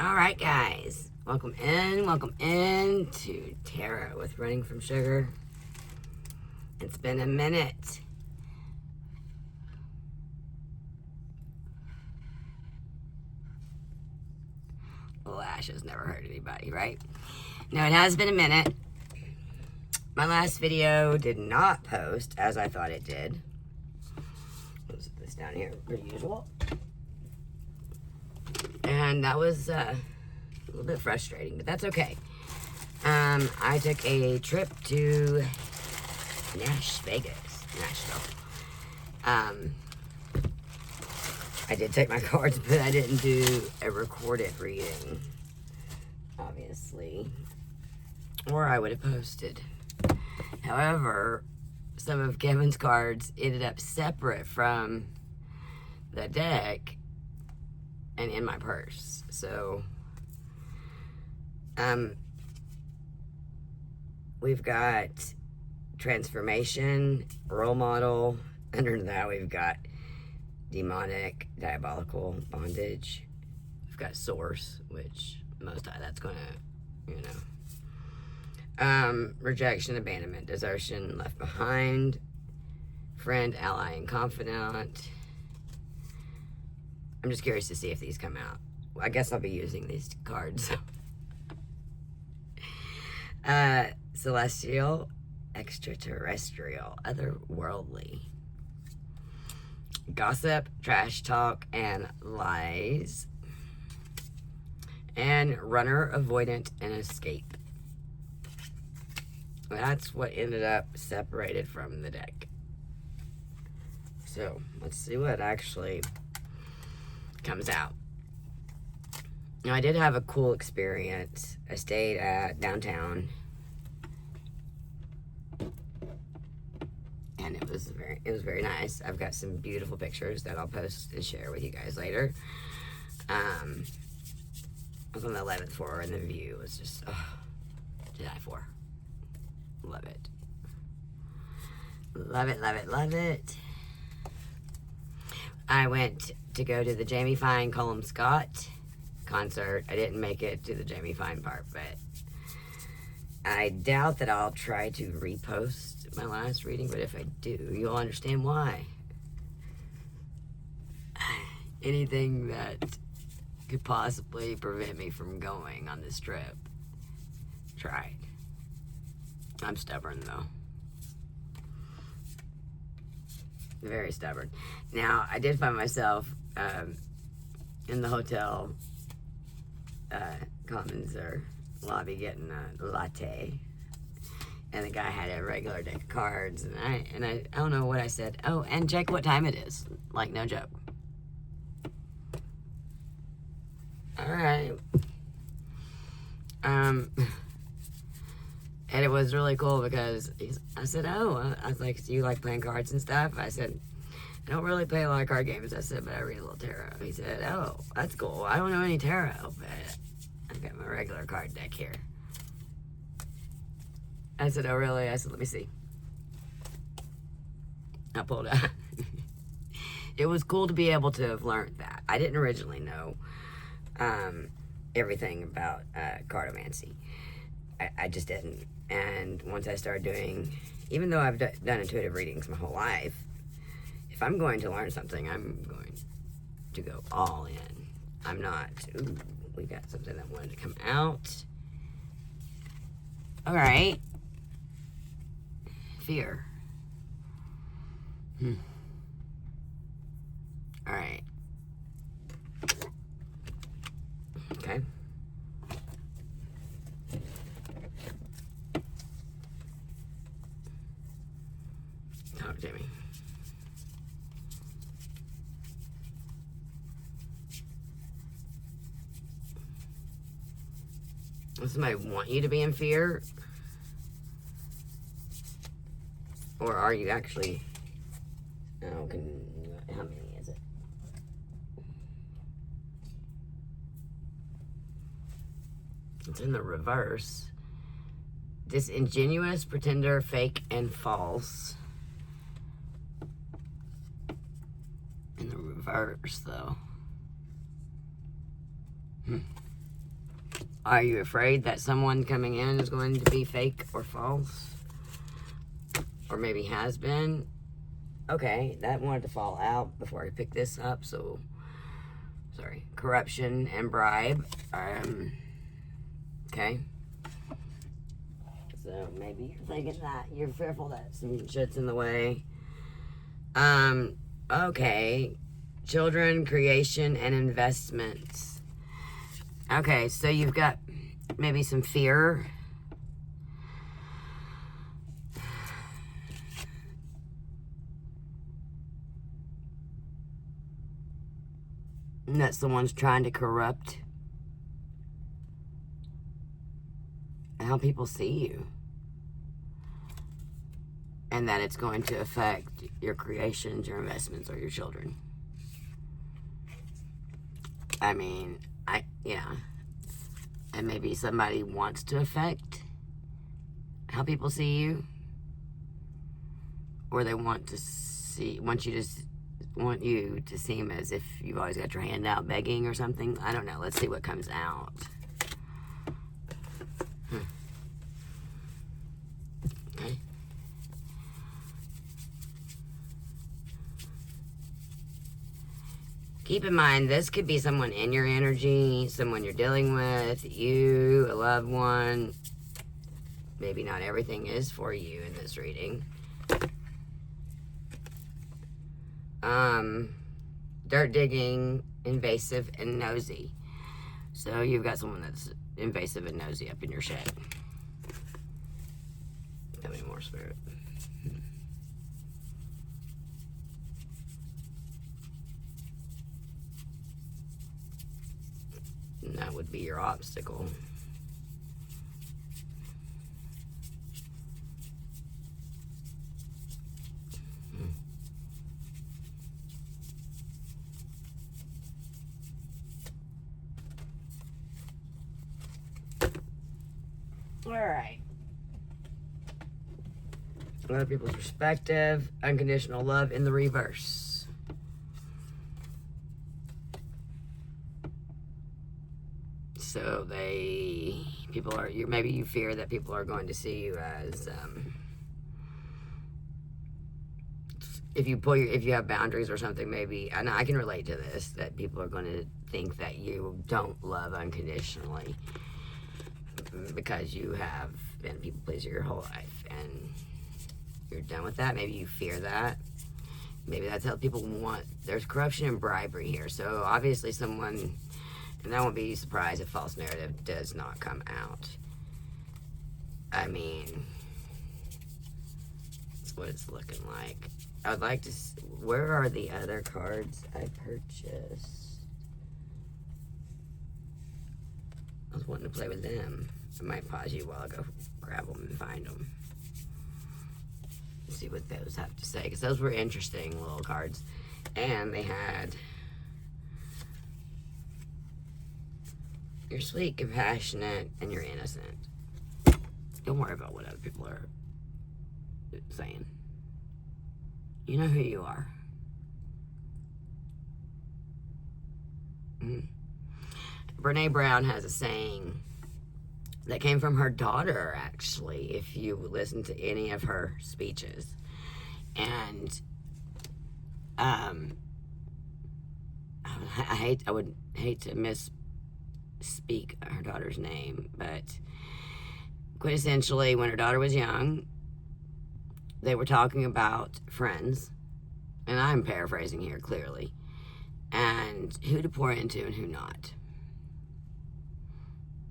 All right, guys. Welcome in to Tarot with Running from Sugar. It's been a minute. Lashes never hurt anybody, right? No, it has been a minute. My last video did not post as I thought it did. Put this down here, per usual. And that was a little bit frustrating, but that's okay. I took a trip to Nashville. I did take my cards, but I didn't do a recorded reading, obviously, or I would have posted. However, some of Kevin's cards ended up separate from the deck and in my purse. So, we've got transformation, role model. Under that, we've got demonic, diabolical, bondage. We've got source, which most of that's gonna, rejection, abandonment, desertion, left behind, friend, ally, and confidant. I'm just curious to see if these come out. Well, I guess I'll be using these cards. Celestial, extraterrestrial, otherworldly. Gossip, trash talk, and lies. And runner, avoidant, and escape. That's what ended up separated from the deck. So, let's see what actually comes out. Now, I did have a cool experience. I stayed at downtown, and it was very nice. I've got some beautiful pictures that I'll post and share with you guys later. I was on the 11th floor, and the view was just to die for. Love it. Love it, love it, love it. I went to go to the Jamie Fine Colum Scott concert. I didn't make it to the Jamie Fine part, but I doubt that I'll try to repost my last reading, but if I do, you'll understand why. Anything that could possibly prevent me from going on this trip, tried. I'm stubborn, though. Very stubborn. Now, I did find myself in the hotel commons or lobby getting a latte, and the guy had a regular deck of cards, and I don't know what I said. Oh, and check what time it is. Like, no joke. All right. And it was really cool because I said, oh, I was like, do you like playing cards and stuff? I said, I don't really play a lot of card games. I said, but I read a little tarot. He said, oh, that's cool. I don't know any tarot, but I've got my regular card deck here. I said, oh, really? I said, let me see. I pulled out. It was cool to be able to have learned that. I didn't originally know everything about cartomancy. I just didn't. And once I started doing, even though I've done intuitive readings my whole life, if I'm going to learn something, I'm going to go all in. I'm not. Ooh, we got something that wanted to come out. All right. Fear. All right. Okay. Talk to me. Does somebody want you to be in fear? Or are you actually... Oh, how many is it? It's in the reverse. Disingenuous, pretender, fake, and false. In the reverse, though. Are you afraid that someone coming in is going to be fake or false? Or maybe has been? Okay, that wanted to fall out before I pick this up, so... Sorry. Corruption and bribe. Okay. So maybe you're thinking that. You're fearful that some shit's in the way. Okay. Children, creation, and investments. Okay, so you've got maybe some fear. And that someone's trying to corrupt how people see you. And that it's going to affect your creations, your investments, or your children. I mean, yeah. And maybe somebody wants to affect how people see you. Or they want you to seem as if you've always got your hand out begging or something. I don't know. Let's see what comes out. Okay. Keep in mind, this could be someone in your energy, someone you're dealing with, you, a loved one. Maybe not everything is for you in this reading. Dirt digging, invasive, and nosy. So you've got someone that's invasive and nosy up in your shed. Tell me more, Spirit. And that would be your obstacle. Alright. Other people's perspective. Unconditional love in the reverse. So maybe you fear that people are going to see you as, if you have boundaries or something, maybe, and I can relate to this, that people are going to think that you don't love unconditionally. Because you have been a people pleaser your whole life and you're done with that. Maybe you fear that. Maybe that's how people want. There's corruption and bribery here. So obviously someone, and I won't be surprised if false narrative does not come out. I mean, that's what it's looking like. I would like to, where are the other cards I purchased? I was wanting to play with them. I might pause you while I go grab them and find them. See what those have to say, because those were interesting little cards. And they had, you're sweet, compassionate, and you're innocent. Don't worry about what other people are saying. You know who you are. Brene Brown has a saying that came from her daughter, actually, if you listen to any of her speeches. And I would hate to misspeak her daughter's name, but quintessentially, when her daughter was young, they were talking about friends, and I'm paraphrasing here clearly, and who to pour into and who not.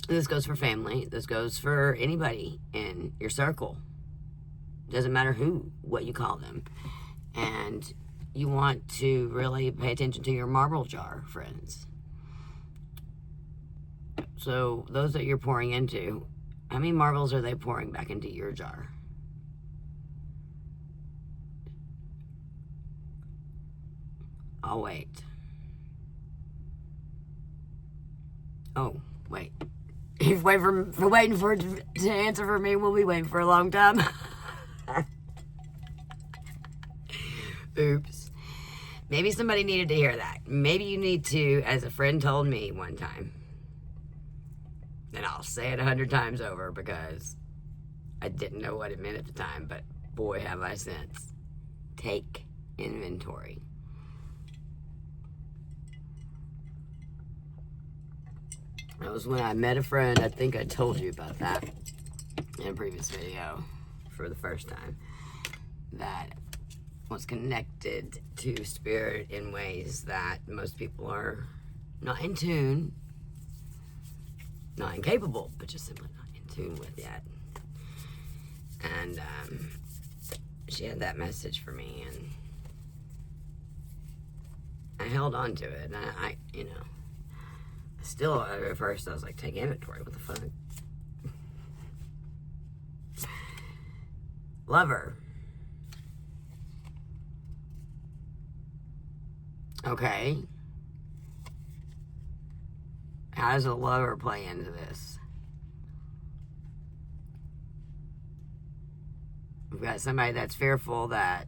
This goes for family. This goes for anybody in your circle. Doesn't matter what you call them. And you want to really pay attention to your marble jar friends. So those that you're pouring into, how many marbles are they pouring back into your jar? I'll wait. Oh, wait. If we're waiting for it to answer for me, we'll be waiting for a long time. Oops. Maybe somebody needed to hear that. Maybe you need to, as a friend told me one time, And I'll say it 100 times over because I didn't know what it meant at the time, but boy, have I since. Take inventory. That was when I met a friend. I think I told you about that in a previous video for the first time. That was connected to spirit in ways that most people are not in tune, not incapable, but just simply not in tune with yet. And she had that message for me, and I held on to it. And I you know, still at first I was like, take inventory, what the fuck? Lover. Okay. How does a lover play into this? We've got somebody that's fearful that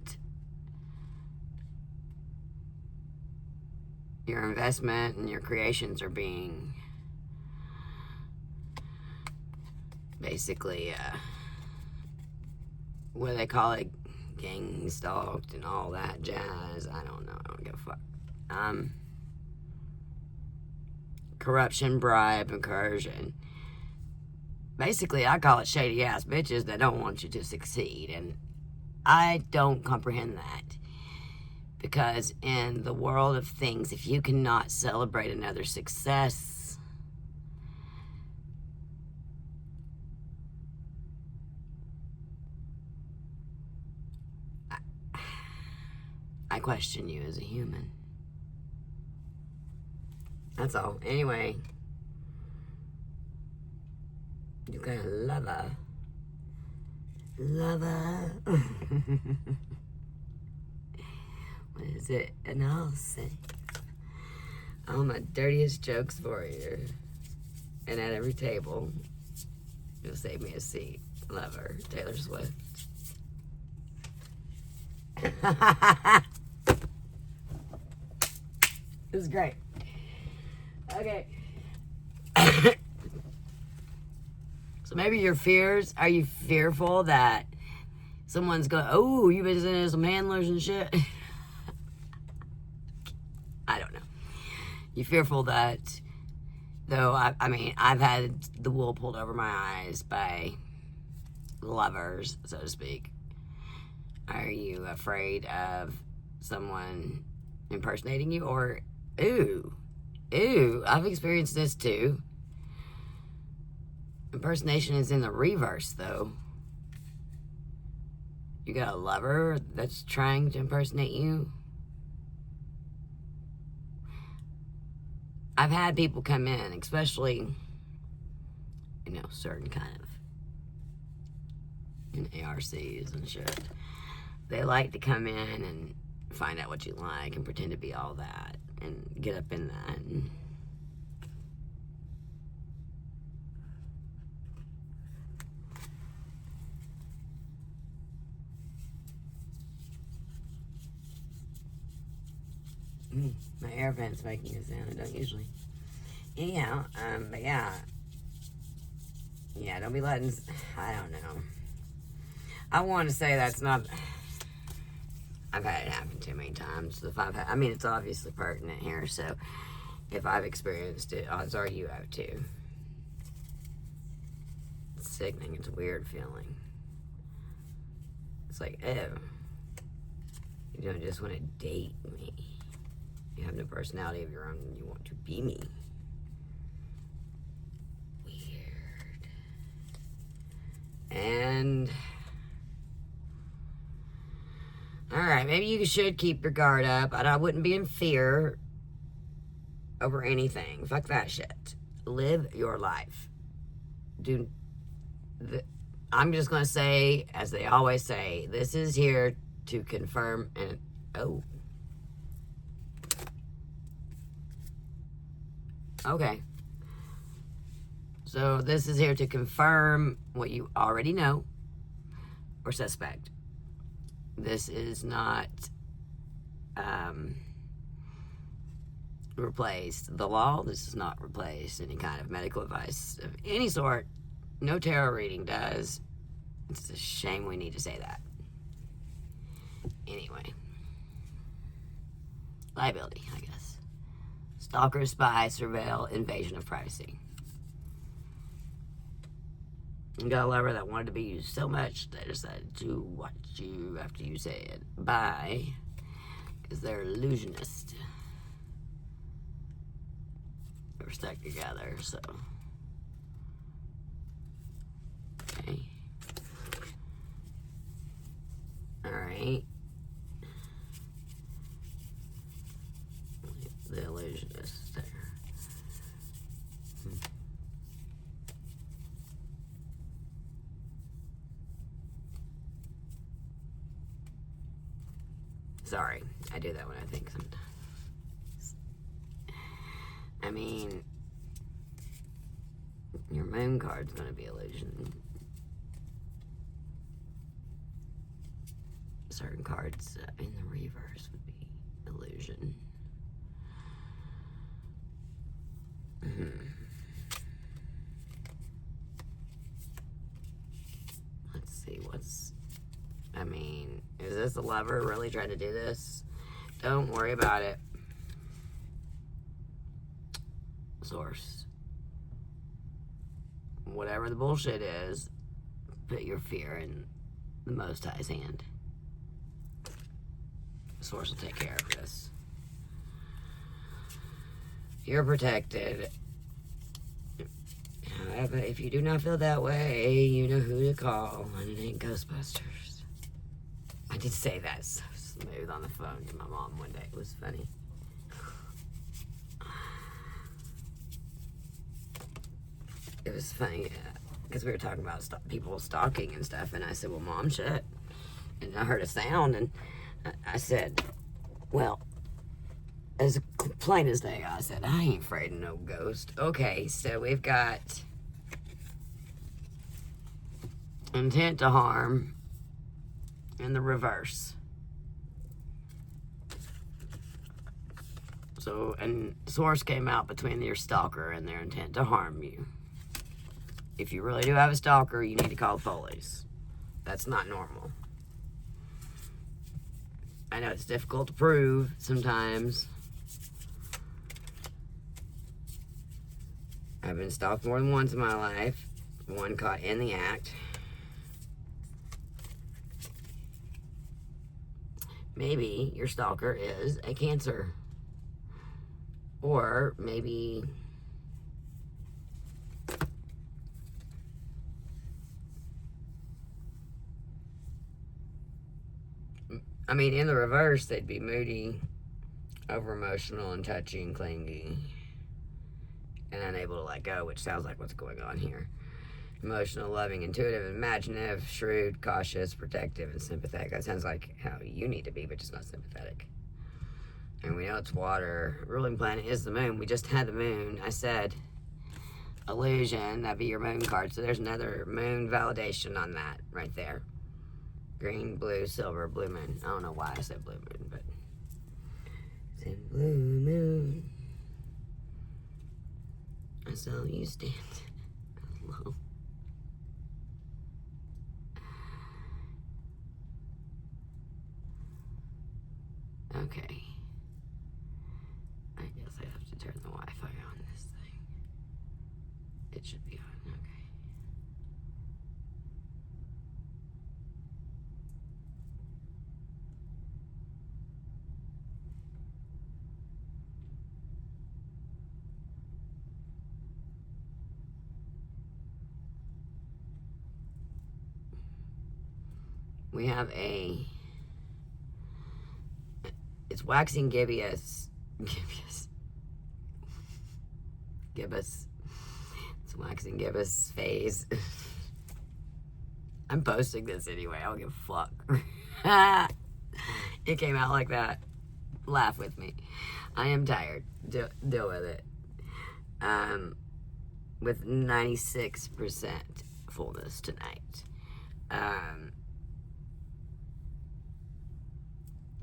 your investment and your creations are being basically, what do they call it? Gang stalked and all that jazz. I don't know. I don't give a fuck. Corruption, bribe, and coercion. Basically, I call it shady ass bitches that don't want you to succeed, and I don't comprehend that. Because in the world of things, if you cannot celebrate another success, I question you as a human. That's all. Anyway, you got a lover. Lover. What is it? And I'll say all my dirtiest jokes for you. And at every table, you'll save me a seat. Lover. Taylor Swift. It was great. Okay. So maybe your fears, are you fearful that someone's going, oh, you've been sending some handlers and shit? I don't know. You fearful that, though, I mean, I've had the wool pulled over my eyes by lovers, so to speak. Are you afraid of someone impersonating you? Or, ooh, I've experienced this too. Impersonation is in the reverse, though. You got a lover that's trying to impersonate you. I've had people come in, especially, you know, certain kind of in ARCs and shit. They like to come in and find out what you like and pretend to be all that and get up in that. And my air vent's making a sound. It don't usually. Anyhow, but yeah, don't be letting. I don't know. I want to say that's not. I've had it happen too many times. If I've had, I mean, it's obviously pertinent here. So, if I've experienced it, odds are you have too. It's sickening. It's a weird feeling. It's like, oh, you don't just want to date me. You have no personality of your own and you want to be me. Weird. And alright, maybe you should keep your guard up. I wouldn't be in fear over anything. Fuck that shit. Live your life. I'm just gonna say, as they always say, this is here to confirm and okay. So this is here to confirm what you already know or suspect. This is not replace the law. This does not replace any kind of medical advice of any sort. No tarot reading does. It's a shame we need to say that. Anyway. Liability, I guess. Stalker, spy, surveil, invasion of privacy. You got a lover that wanted to be used so much they decided to watch you after you said bye. Because they're illusionist. They were stuck together, so. Okay. Alright. The illusionist there. Sorry, I do that when I think sometimes. I mean, your moon card's gonna be illusion. Certain cards in the reverse would be illusion. Let's see, I mean, is this a lover really trying to do this? Don't worry about it. Source. Whatever the bullshit is, put your fear in the Most High's hand. Source will take care of this. You're protected. However, if you do not feel that way, you know who to call, and it ain't Ghostbusters. I did say that so smooth on the phone to my mom one day. It was funny. It was funny because we were talking about people stalking and stuff, and I said, well, Mom, shit. And I heard a sound, and I said, well, as plain as day, I said, I ain't afraid of no ghost. Okay, so we've got intent to harm in the reverse. So, and source came out between your stalker and their intent to harm you. If you really do have a stalker, you need to call the police. That's not normal. I know it's difficult to prove sometimes. I've been stalked more than once in my life. One caught in the act. Maybe your stalker is a Cancer. Or maybe I mean, in the reverse, they'd be moody, over-emotional, and touchy and clingy, and unable to let go, which sounds like what's going on here. Emotional, loving, intuitive, imaginative, shrewd, cautious, protective, and sympathetic. That sounds like how you need to be, but just not sympathetic. And we know it's water. Ruling planet is the moon. We just had the moon. I said illusion. That'd be your moon card. So there's another moon validation on that right there. Green, blue, silver, blue moon. I don't know why I said blue moon, but it's in blue moon. I saw you stand alone. Okay. I guess I have to turn the Wi-Fi on this thing. It should be on, okay. We have it's waxing gibbous. Gibbous. It's waxing gibbous phase. I'm posting this anyway. I don't give a fuck. It came out like that. Laugh with me. I am tired. Deal with it. With 96% fullness tonight.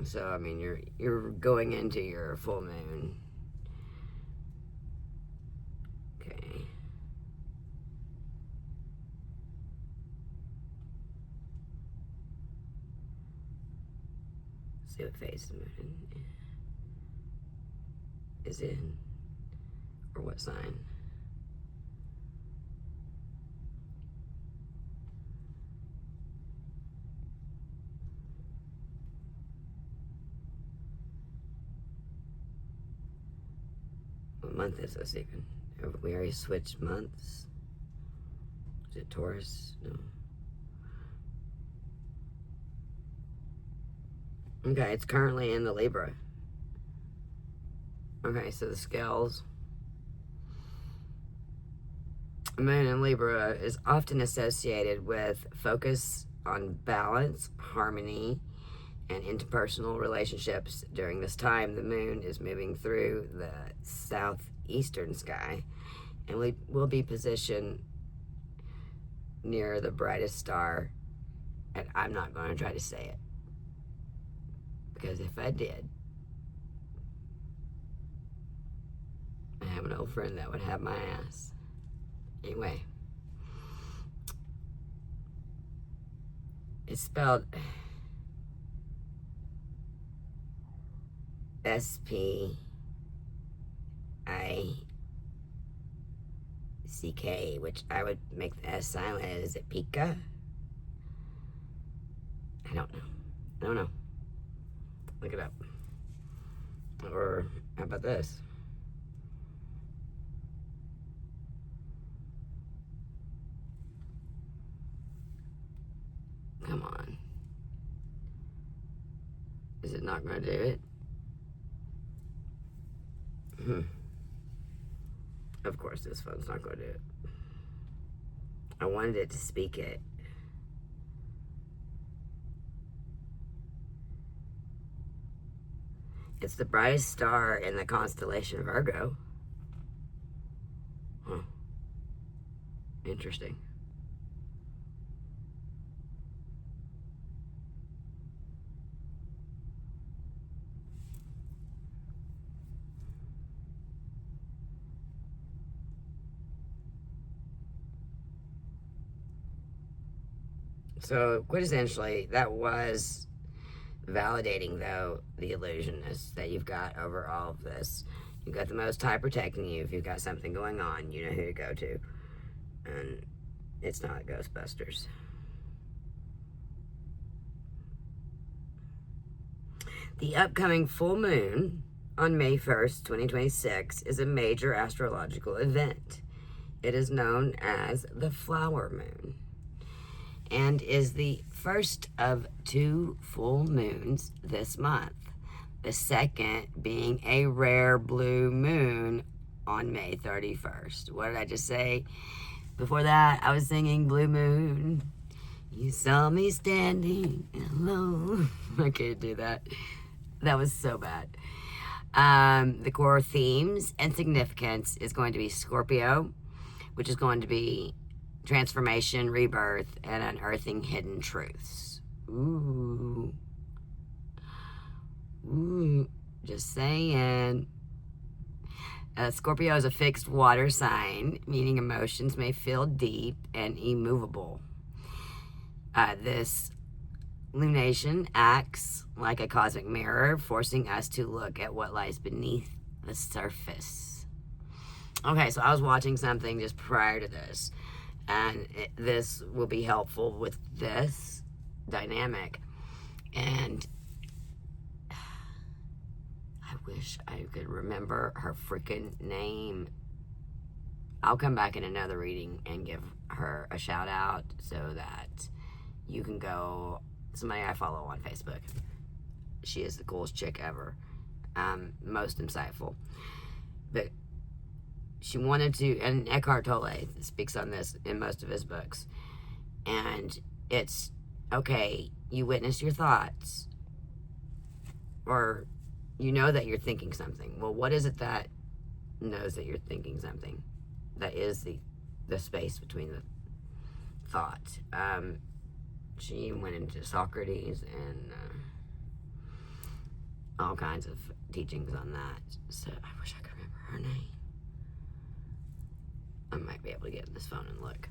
So I mean, you're going into your full moon see what phase the moon is in, or what sign. What month is this even? Have we already switched months? Is it Taurus? No. Okay, it's currently in the Libra. Okay, so the scales. Moon in Libra is often associated with focus on balance, harmony, and interpersonal relationships. During this time, the moon is moving through the southeastern sky and will be positioned near the brightest star. And I'm not going to try to say it, because if I did, I have an old friend that would have my ass. Anyway, it's spelled S-P-I-C-K, which I would make the S silent. Is it Pika? I don't know. Look it up. Or how about this? Come on. Is it not going to do it? Of course, this phone's not going to do it. I wanted it to speak it. It's the brightest star in the constellation Virgo. Huh. Interesting. So, quintessentially, that was validating, though, the illusionist that you've got over all of this. You've got the Most High protecting you. If you've got something going on, you know who to go to. And it's not Ghostbusters. The upcoming full moon on May 1st, 2026 is a major astrological event. It is known as the flower moon and is the first of 2 full moons this month, the second being a rare blue moon on May 31st. What did I just say? Before that, I was singing Blue Moon. You saw me standing alone. I can't do that. That was so bad. The core themes and significance is going to be Scorpio, which is going to be transformation, rebirth, and unearthing hidden truths. Ooh. Just saying. Scorpio is a fixed water sign, meaning emotions may feel deep and immovable. This lunation acts like a cosmic mirror, forcing us to look at what lies beneath the surface. Okay, so I was watching something just prior to this, and this will be helpful with this dynamic. And I wish I could remember her freaking name. I'll come back in another reading and give her a shout out so that you can go. Somebody I follow on Facebook. She is the coolest chick ever. Most insightful. But she wanted to, and Eckhart Tolle speaks on this in most of his books. And it's, okay, you witness your thoughts. Or you know that you're thinking something. Well, what is it that knows that you're thinking something? That is the space between the thought. She went into Socrates and all kinds of teachings on that. So I wish I could remember her name. I might be able to get in this phone and look.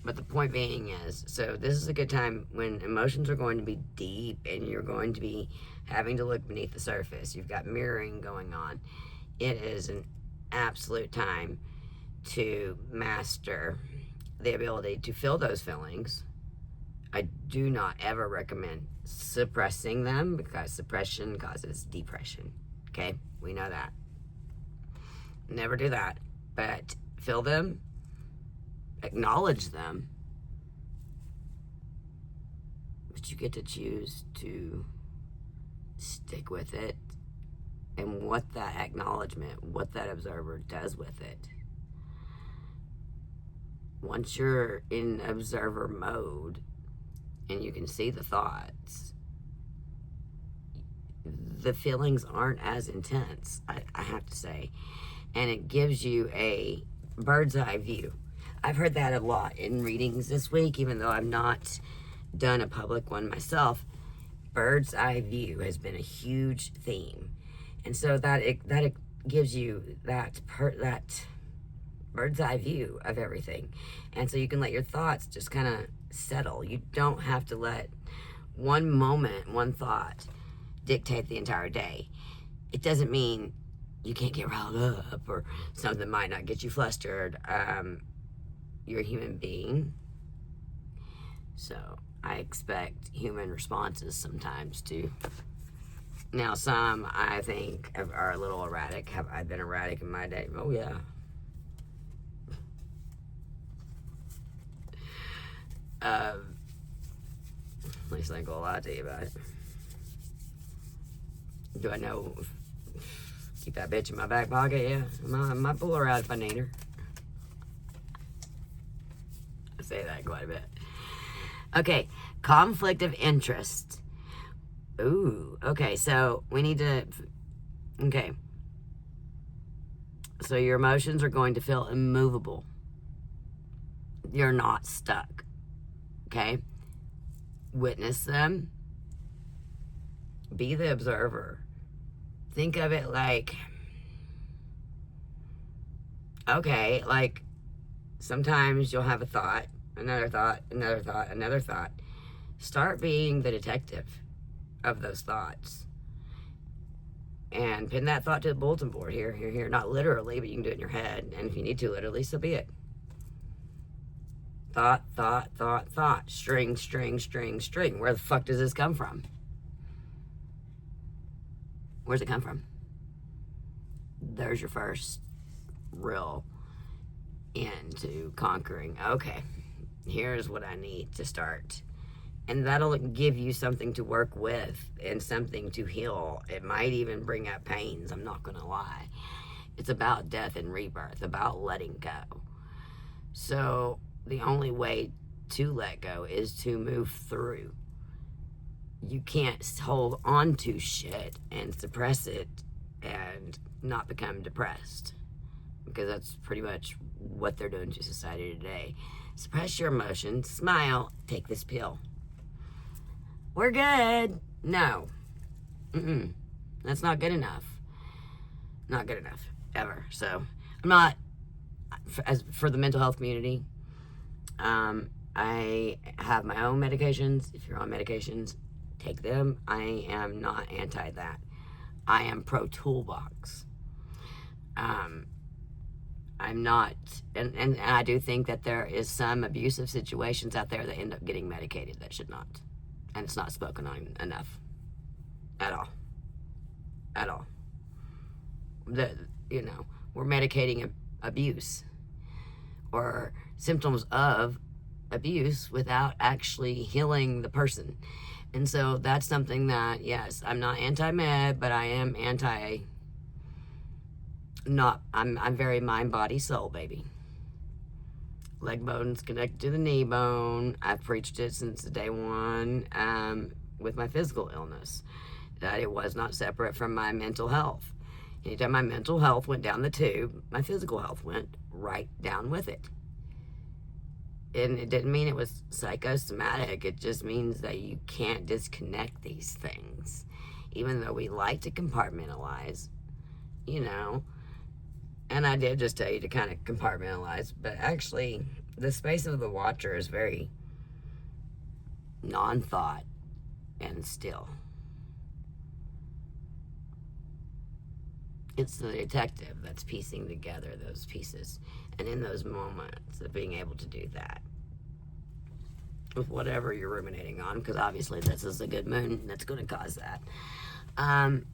But the point being is, so this is a good time when emotions are going to be deep and you're going to be having to look beneath the surface. You've got mirroring going on. It is an absolute time to master the ability to feel those feelings. I do not ever recommend suppressing them because suppression causes depression. Okay? We know that. Never do that. But feel them, acknowledge them, but you get to choose to stick with it and what that acknowledgement, what that observer does with it. Once you're in observer mode and you can see the thoughts, the feelings aren't as intense, I have to say, and it gives you a bird's eye view. I've heard that a lot in readings this week, even though I've not done a public one myself. Bird's eye view has been a huge theme, and so that it gives you that bird's eye view of everything, and so you can let your thoughts just kind of settle. You don't have to let one moment, one thought dictate the entire day. It doesn't mean you can't get riled up or something might not get you flustered. You're a human being, so I expect human responses sometimes too. Now, some I think are a little erratic. Have I been erratic in my day? Oh yeah. At least I ain't gonna lie to you about it. Do I know? Keep that bitch in my back pocket, yeah. I might pull her out if I need her. I say that quite a bit. Okay, conflict of interest. Ooh, okay, so we need to, okay. So your emotions are going to feel immovable. You're not stuck, okay? Witness them. Be the observer. Think of it like, okay, like sometimes you'll have a thought, another thought, another thought, another thought. Start being the detective of those thoughts. And pin that thought to the bulletin board. Here. Not literally, but you can do it in your head. And if you need to literally, so be it. Thought. String. Where the fuck does this come from? Where's it come from? There's your first real into conquering. Okay, here's what I need to start. And that'll give you something to work with and something to heal. It might even bring up pains, I'm not gonna lie. It's about death and rebirth, about letting go. So the only way to let go is to move through. You can't hold on to shit and suppress it and not become depressed, because that's pretty much what they're doing to society today. Suppress your emotions, smile, take this pill. We're good. No. That's not good enough. Not good enough, ever. So, I'm not, as for the mental health community, I have my own medications. If you're on medications, take them. I am not anti that. I am pro toolbox. I'm not, and I do think that there is some abusive situations out there that end up getting medicated that should not. And it's not spoken on enough. At all. We're medicating abuse or symptoms of abuse without actually healing the person. And so that's something that, yes, I'm not anti-med, but I am I'm very mind, body, soul, baby. Leg bone's connected to the knee bone. I've preached it since day one with my physical illness, that it was not separate from my mental health. Anytime my mental health went down the tube, my physical health went right down with it. And it didn't mean it was psychosomatic. It just means that you can't disconnect these things. Even though we like to compartmentalize, And I did just tell you to kind of compartmentalize, but actually the space of the watcher is very non-thought and still. It's the detective that's piecing together those pieces. And in those moments of being able to do that, with whatever you're ruminating on, because obviously this is a good moon that's going to cause that. And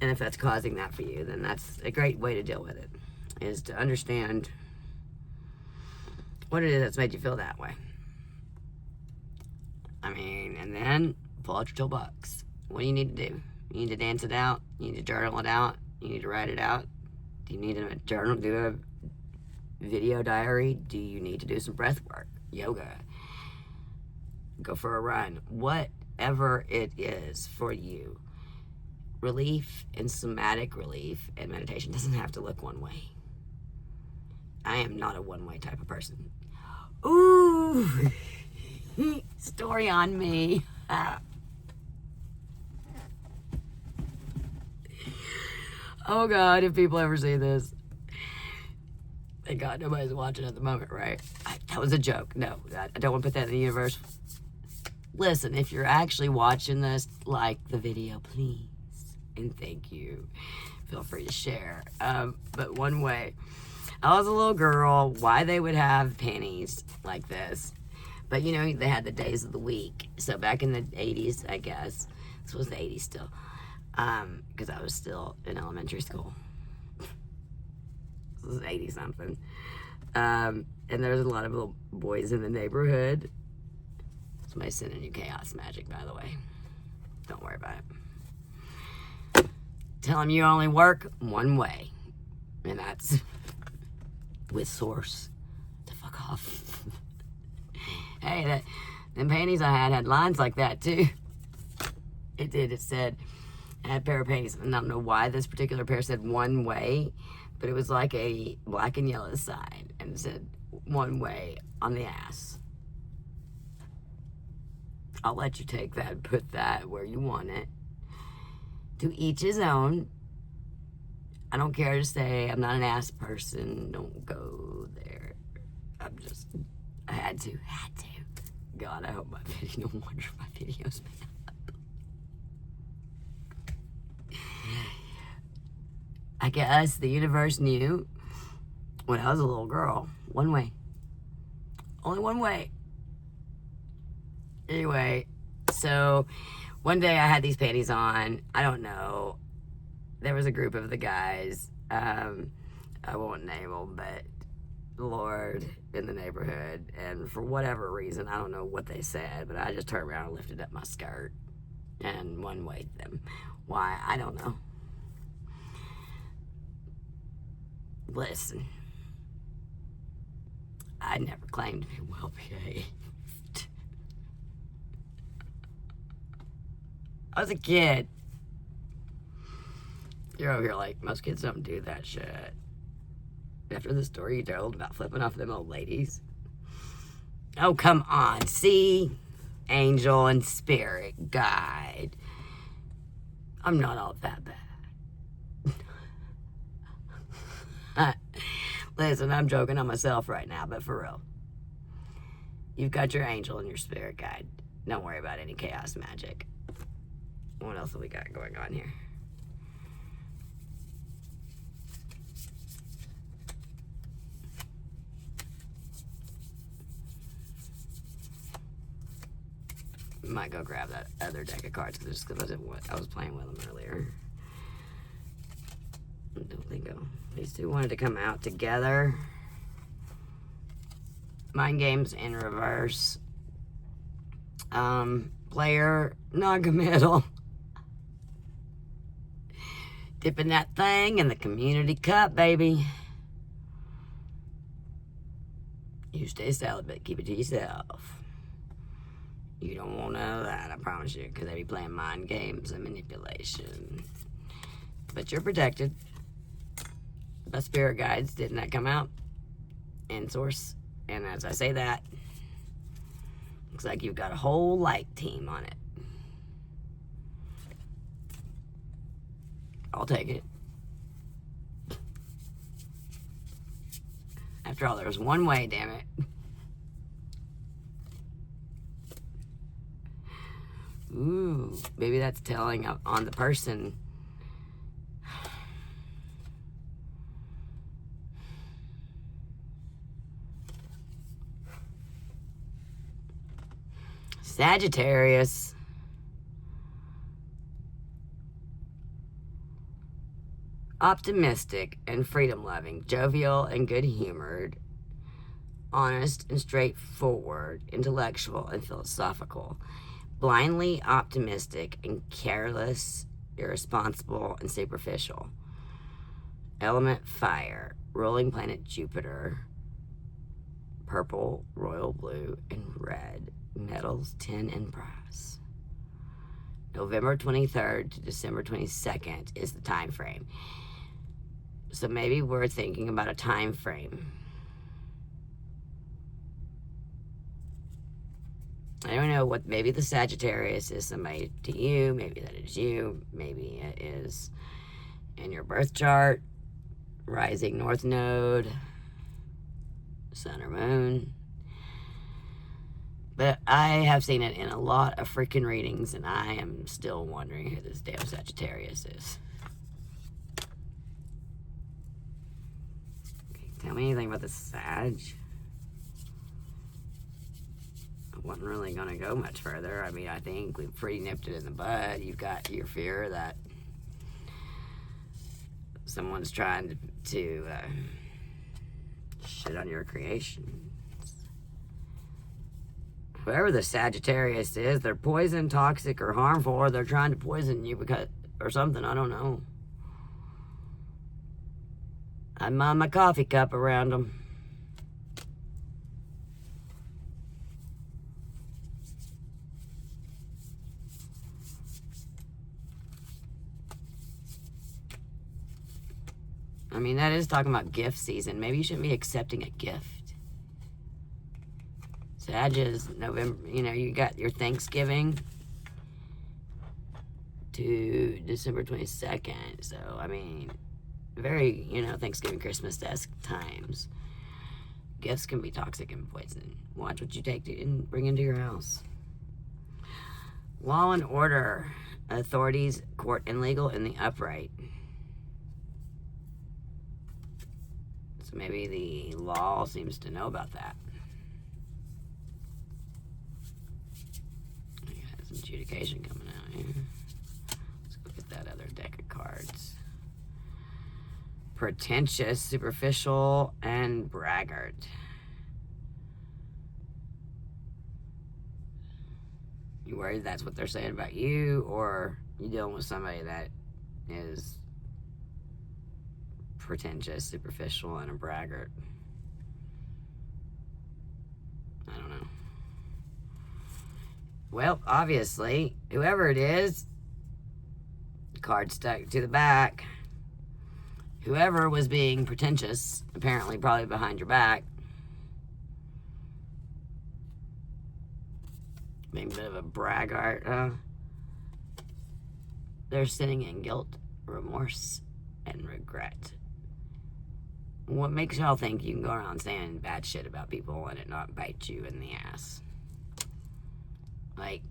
if that's causing that for you, then that's a great way to deal with it, is to understand what it is that's made you feel that way. I mean, and then pull out your toolbox. What do you need to do? You need to dance it out. You need to journal it out. You need to write it out. Do you need to journal, do a video diary? Do you need to do some breath work, yoga, go for a run? Whatever it is for you, relief and somatic relief and meditation doesn't have to look one way. I am not a one-way type of person. Ooh, story on me. Oh God, if people ever see this. Thank God nobody's watching at the moment, right? That was a joke. No, I don't want to put that in the universe. Listen, if you're actually watching this, like the video, please. And thank you. Feel free to share. But one way, I was a little girl, why they would have panties like this. But you know, they had the days of the week. So back in the 80s, I guess. This was the 80s still. Because I was still in elementary school. This was 80 something. And there's a lot of little boys in the neighborhood. Somebody's sending you chaos magic, by the way. Don't worry about it. Tell them you only work one way. And that's with source. To fuck off. Hey, them panties I had lines like that too. It did. It said, I had a pair of panties. And I don't know why this particular pair said one way, but it was like a black and yellow sign. And it said one way on the ass. I'll let you take that and put that where you want it. To each his own. I don't care to say I'm not an ass person. Don't go there. I had to. God, I hope my video, no wonder my videos made up. I guess the universe knew when I was a little girl, one way. Only one way. Anyway, so one day I had these panties on. I don't know. There was a group of the guys. I won't name them, but Lord in the neighborhood. And for whatever reason, I don't know what they said, but I just turned around and lifted up my skirt and one-wayed them. Why? I don't know. Listen, I never claimed to be well behaved. I was a kid. You're over here like, most kids don't do that shit. After the story you told about flipping off them old ladies. Oh, come on. See? Angel and spirit guide. I'm not all that bad. Listen, I'm joking on myself right now, but for real. You've got your angel and your spirit guide. Don't worry about any chaos magic. What else have we got going on here? Might go grab that other deck of cards just because I was playing with them earlier. I don't think these two wanted to come out together. Mind games in reverse. Player non-committal. Dipping that thing in the community cup, baby. You stay celibate. Keep it to yourself. You don't want none of that, I promise you, because they be playing mind games and manipulation. But you're protected. My spirit guides didn't that come out in source? And as I say that, looks like you've got a whole light team on it. I'll take it. After all, there's one way, damn it. Ooh, maybe that's telling on the person. Sagittarius. Optimistic and freedom-loving, jovial and good-humored, honest and straightforward, intellectual and philosophical, blindly optimistic and careless, irresponsible and superficial. Element fire, ruling planet Jupiter, purple, royal blue, and red, metals, tin, and brass. November 23rd to December 22nd is the time frame. So maybe we're thinking about a time frame. I don't know what, maybe the Sagittarius is somebody to you, maybe that is you, maybe it is in your birth chart, rising north node, sun or moon. But I have seen it in a lot of freaking readings, and I am still wondering who this damn Sagittarius is. Tell me anything about the Sag. I wasn't really going to go much further. I mean, I think we've pretty nipped it in the bud. You've got your fear that someone's trying to shit on your creations. Whoever the Sagittarius is, they're poison, toxic, or harmful, or they're trying to poison you because, or something. I don't know. I mind my coffee cup around them. I mean, that is talking about gift season. Maybe you shouldn't be accepting a gift. Sag is November, you know, you got your Thanksgiving to December 22nd. So, I mean, very, you know, Thanksgiving, Christmas-esque times. Gifts can be toxic and poison. Watch what you take and bring into your house. Law and order. Authorities, court, and legal in the upright. So maybe the law seems to know about that. We got some adjudication coming out here. Let's look at that other deck of cards. Pretentious, superficial, and braggart. You worried that's what they're saying about you, or you dealing with somebody that is pretentious, superficial, and a braggart? I don't know. Well, obviously, whoever it is, card stuck to the back. Whoever was being pretentious, apparently probably behind your back, maybe a bit of a braggart, they're sitting in guilt, remorse, and regret. What makes y'all think you can go around saying bad shit about people and it not bite you in the ass? Like,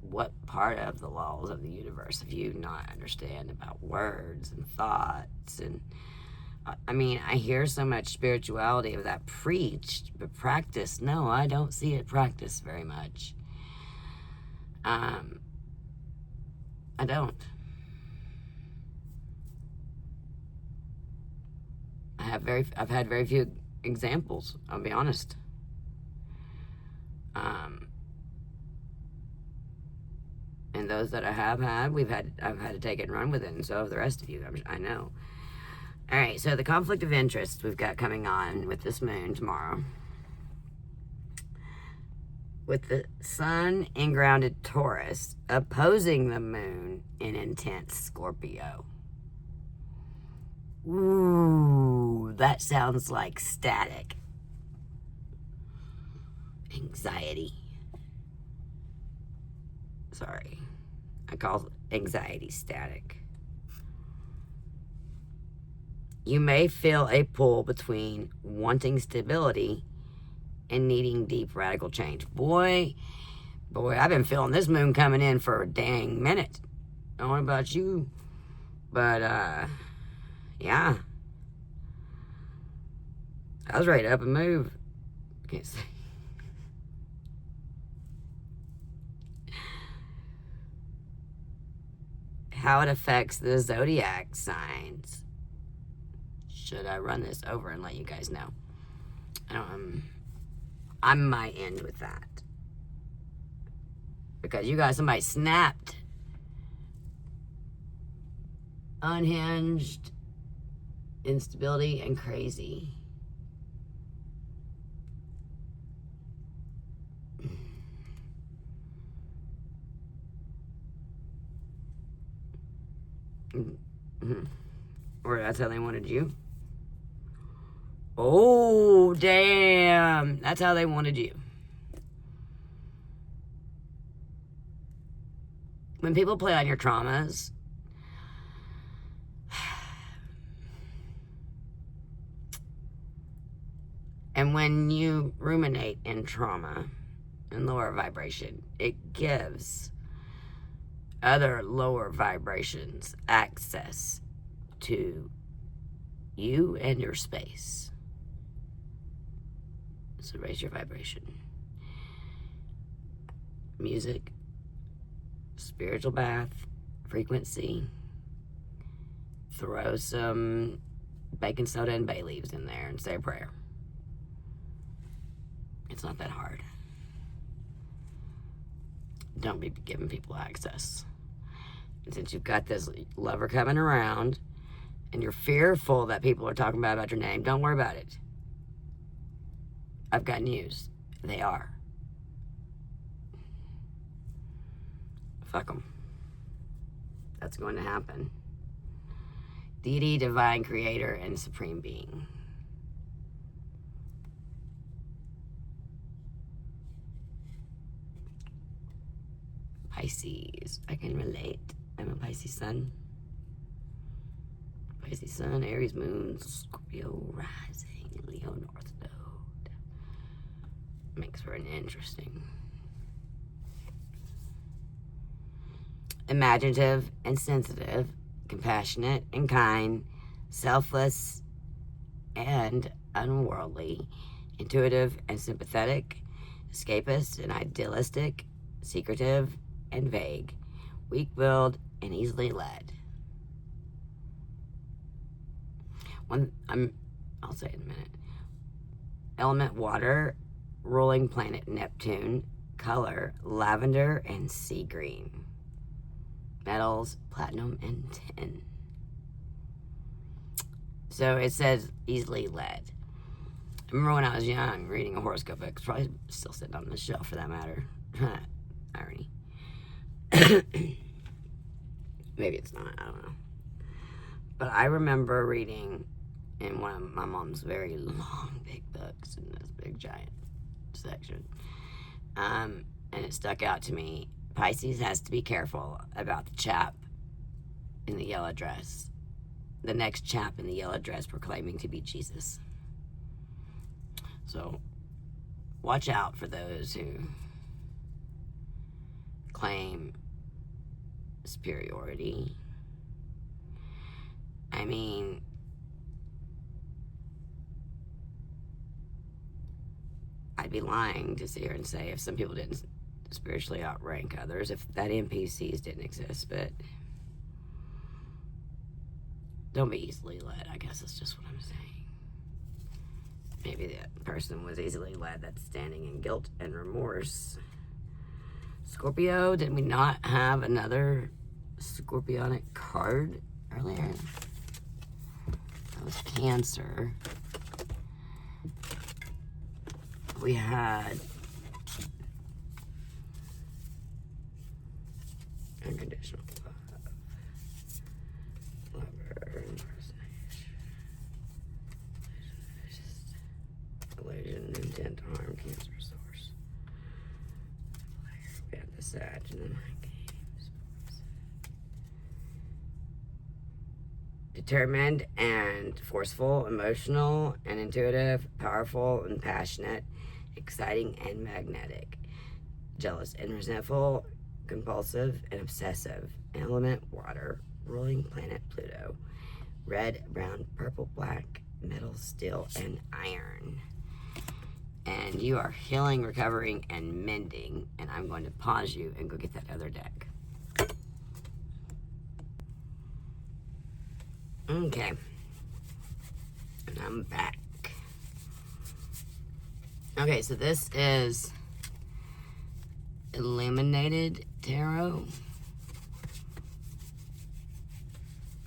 what part of the laws of the universe have you not understand about words and thoughts? And I mean, I hear so much spirituality of that preached, but practiced, no, I don't see it practiced very much. I don't. I've had very few examples, I'll be honest. And those that I have had, I've had to take it and run with it, and so have the rest of you, I know. All right, so the conflict of interest we've got coming on with this moon tomorrow. With the sun in grounded Taurus opposing the moon in intense Scorpio. Ooh, that sounds like static. Anxiety. Sorry. I call anxiety static. You may feel a pull between wanting stability and needing deep radical change. Boy, I've been feeling this moon coming in for a dang minute. I don't know about you, but yeah. I was ready to up and move. Can't say. How it affects the zodiac signs. Should I run this over and let you guys know? I might end with that. Because you got somebody snapped, unhinged, instability, and crazy. Or that's how they wanted you. Oh, damn. That's how they wanted you. When people play on your traumas, and when you ruminate in trauma and lower vibration, it gives other lower vibrations access to you and your space. So raise your vibration. Music, spiritual bath, frequency. Throw some baking soda and bay leaves in there and say a prayer. It's not that hard. Don't be giving people access. And since you've got this lover coming around and you're fearful that people are talking about your name, don't worry about it. I've got news. They are. Fuck them. That's going to happen. Deity, divine creator, and supreme being. Pisces. I can relate. I'm a Pisces sun. Pisces sun, Aries moon, Scorpio rising, Leo north node. Makes for an interesting. Imaginative and sensitive, compassionate and kind, selfless and unworldly, intuitive and sympathetic, escapist and idealistic, secretive and vague, weak-willed and easily led. I'll say it in a minute. Element water, ruling planet Neptune, color lavender and sea green. Metals, platinum and tin. So it says easily led. I remember when I was young reading a horoscope book. It's probably still sitting on the shelf for that matter. Irony. Maybe it's not, I don't know. But I remember reading in one of my mom's very long, big books in this big giant section. And it stuck out to me. Pisces has to be careful about the chap in the yellow dress. The next chap in the yellow dress proclaiming to be Jesus. So, watch out for those who claim superiority. I mean, I'd be lying to sit here and say if some people didn't spiritually outrank others, if that NPCs didn't exist, but don't be easily led, I guess that's just what I'm saying. Maybe that person was easily led that's standing in guilt and remorse. Scorpio, did we not have another Scorpionic card earlier? That was Cancer. We had unconditional love, lover, illusion, intent, harm, cancer, source. We had the Sag and the Mind Games. determined and forceful, emotional and intuitive, powerful and passionate, exciting and magnetic, jealous and resentful, compulsive and obsessive, element water, ruling planet Pluto, red, brown, purple, black, metal, steel, and iron. And you are healing, recovering, and mending. And I'm going to pause you and go get that other deck. Okay. And I'm back. Okay, so this is Illuminated Tarot.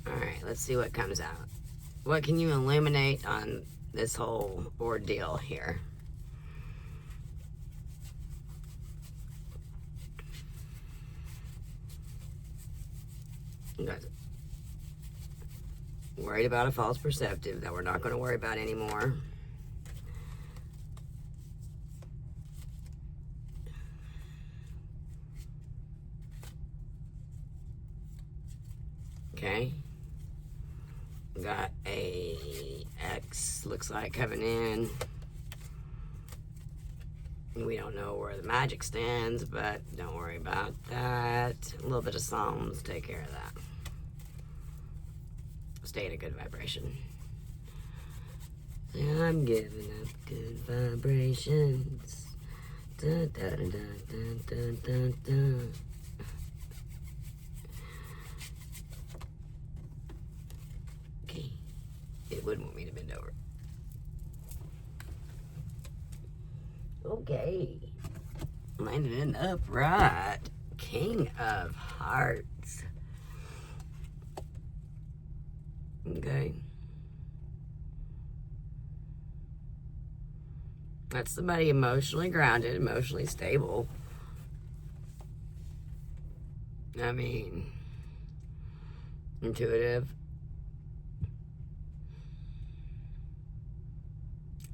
Alright, let's see what comes out. What can you illuminate on this whole ordeal here? You guys worried about a false perceptive that we're not going to worry about anymore. Okay. Got a X, looks like, coming in. We don't know where the magic stands, but don't worry about that. A little bit of Psalms, take care of that. Stay in a good vibration. I'm giving up good vibrations. Dun, dun, dun, dun, dun, dun, dun. Okay. It would want me to bend over. Okay. Landed in upright. King of Hearts. Okay. That's somebody emotionally grounded, emotionally stable. I mean, intuitive.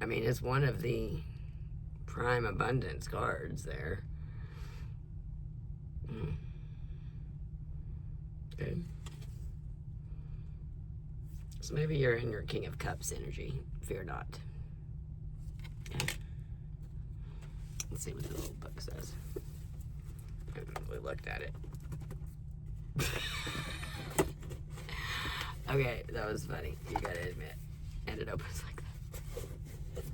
I mean, it's one of the prime abundance cards there. Okay. So maybe you're in your King of Cups energy. Fear not. Okay. Let's see what the little book says. We looked at it. Okay, that was funny. You gotta admit. And it opens like that.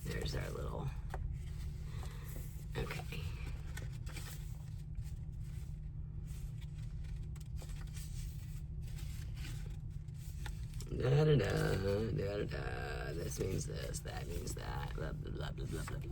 There's our little... Okay. Da-da-da. This means this, that means that, blah, blah, blah, blah, blah, blah, blah.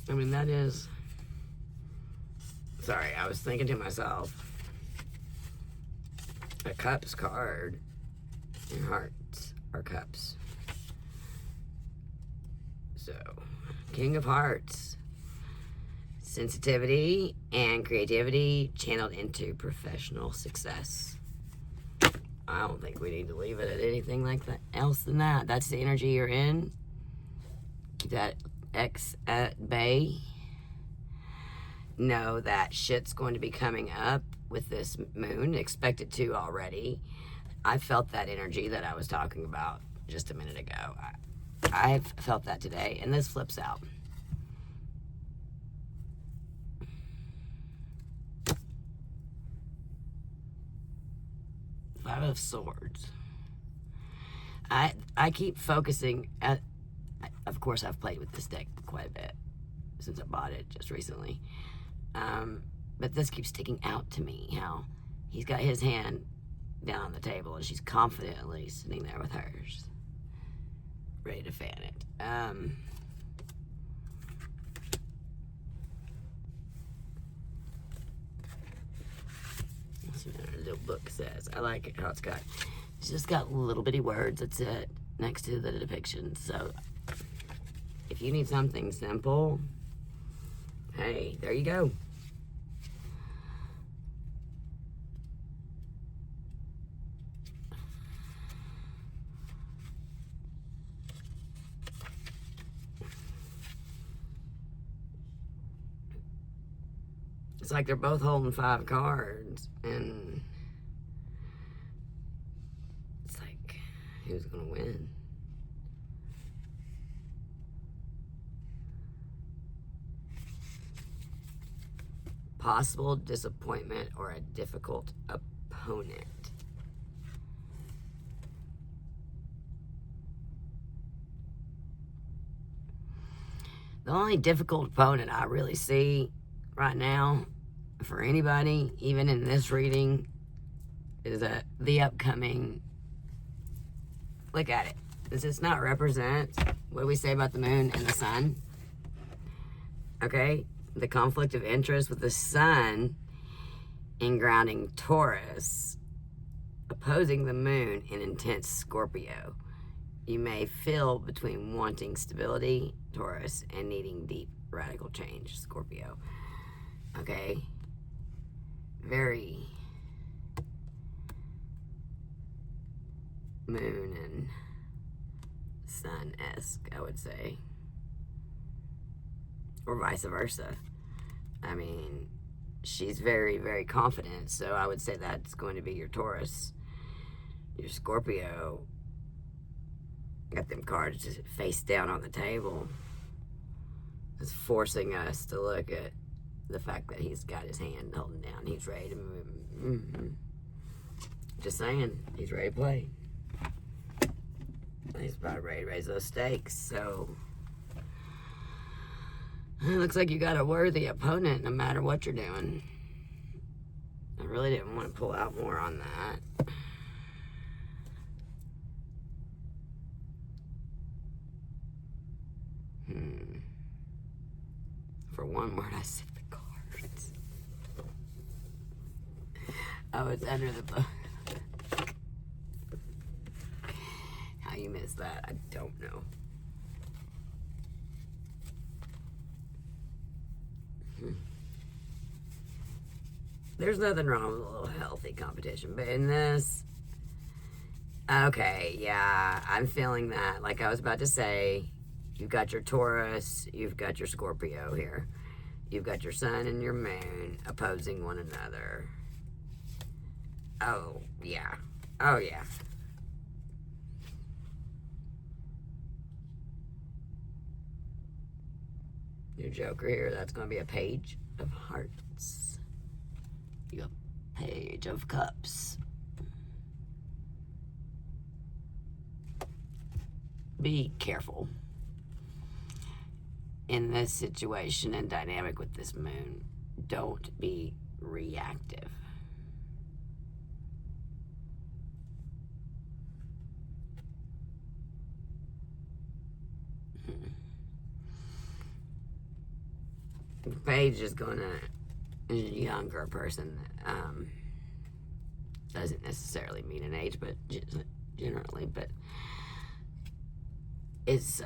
I mean, that is... Sorry, I was thinking to myself. A cups card. Your hearts are cups. So, King of Hearts. Sensitivity and creativity channeled into professional success. I don't think we need to leave it at anything like that else than that. That's the energy you're in. Keep that X at bay. Know that shit's going to be coming up with this moon. Expect it to already. I felt that energy that I was talking about just a minute ago. I've felt that today, and this flips out. Five of Swords. I keep focusing at... Of course, I've played with this deck quite a bit since I bought it just recently. But this keeps sticking out to me, how he's got his hand down on the table and she's confidently sitting there with hers, ready to fan it. Let's see what the book says. I like it how it's just got little bitty words, that's it, next to the depiction. So if you need something simple, hey, there you go. It's like they're both holding 5 cards, and it's like, who's gonna win? Possible disappointment or a difficult opponent. The only difficult opponent I really see right now for anybody, even in this reading, is the upcoming, look at it. Does this not represent what do we say about the moon and the sun? Okay, the conflict of interest with the sun in grounding Taurus, opposing the moon in intense Scorpio. You may feel between wanting stability, Taurus, and needing deep radical change, Scorpio. Okay, very moon and sun-esque, I would say, or vice versa. I mean, she's very, very confident, so I would say that's going to be your Taurus. Your Scorpio got them cards just face down on the table. It's forcing us to look at the fact that he's got his hand holding down. He's ready to move. Mm-hmm. Just saying, he's ready to play. He's about ready to raise those stakes. So it looks like you got a worthy opponent no matter what you're doing. I really didn't want to pull out more on that. For one word, I said the cards. Oh, it's under the book. How you missed that, I don't know. There's nothing wrong with a little healthy competition, but in this, okay, yeah, I'm feeling that. Like I was about to say, you've got your Taurus, you've got your Scorpio here. You've got your sun and your moon opposing one another. Oh, yeah. Oh, yeah. Your Joker here, that's going to be a Page of Hearts. You got Page of Cups. Be careful in this situation and dynamic with this moon. Don't be reactive. Page is gonna, a younger person, doesn't necessarily mean an age, but generally, but it's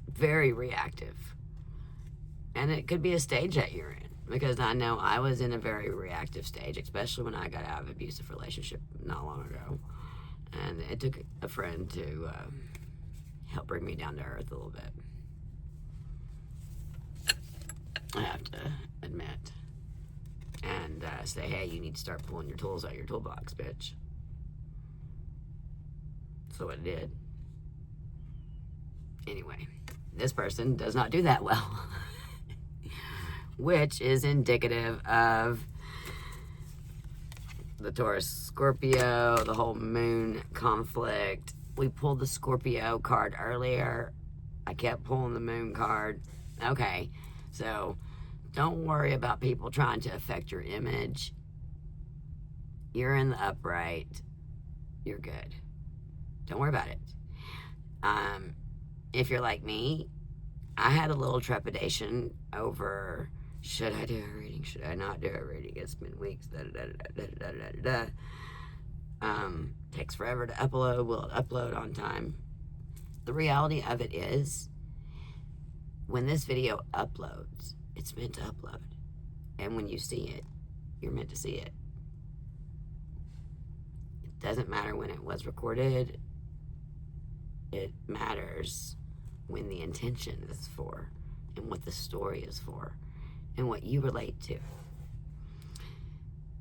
very reactive. And it could be a stage that you're in, because I know I was in a very reactive stage, especially when I got out of an abusive relationship not long ago. And it took a friend to help bring me down to earth a little bit. I have to admit. And say, hey, you need to start pulling your tools out of your toolbox, bitch. So it did. Anyway, this person does not do that well. Which is indicative of the Taurus Scorpio, the whole moon conflict. We pulled the Scorpio card earlier. I kept pulling the moon card. Okay, so don't worry about people trying to affect your image. You're in the upright. You're good. Don't worry about it. If you're like me, I had a little trepidation over Should I do a reading? Should I not do a reading? It's been weeks. Takes forever to upload. Will it upload on time? The reality of it is, when this video uploads, it's meant to upload. And when you see it, you're meant to see it. It doesn't matter when it was recorded. It matters when the intention is for, and what the story is for, and what you relate to.